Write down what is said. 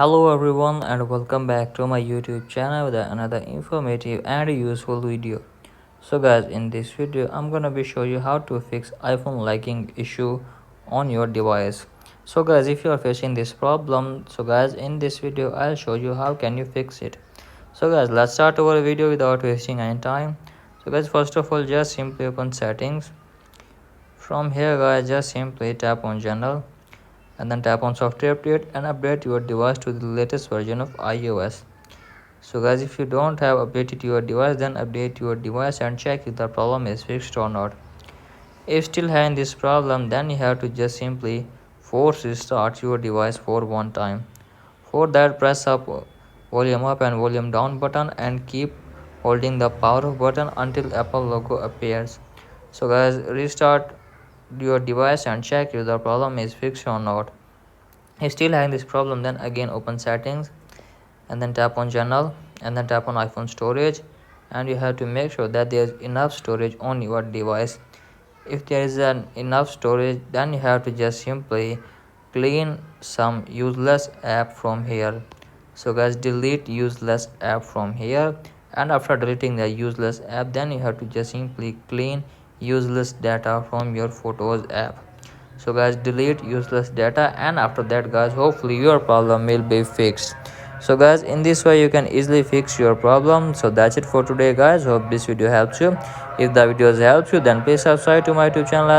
Hello everyone and welcome back to my YouTube channel with another informative and useful video. So guys, in this video I'm gonna be show you how to fix iPhone lagging issue on your device. So guys, if you are facing this problem, so guys, in this video I'll show you how can you fix it. So guys, let's start our video without wasting any time. So guys, first of all, just simply open settings. From here guys, just simply tap on general and then tap on software update and update your device to the latest version of iOS. So guys, if you don't have updated your device, then update your device and check if the problem is fixed or not. If still having this problem, then you have to just simply force restart your device for one time. For that, press up volume up and volume down button and keep holding the power off button until Apple logo appears. So guys, restart your device and check if the problem is fixed or not. If still having this problem, then again open settings and then tap on general and then tap on iPhone storage, and you have to make sure that there is enough storage on your device. If there is an enough storage, then you have to just simply clean some useless app from here. So guys, delete useless app from here, and after deleting the useless app, then you have to just simply clean useless data from your photos app. So guys, delete useless data, and after that guys, hopefully your problem will be fixed. So guys, in this way you can easily fix your problem. So that's it for today guys. Hope this video helps you. If the videos helps you, then please subscribe to my YouTube channel.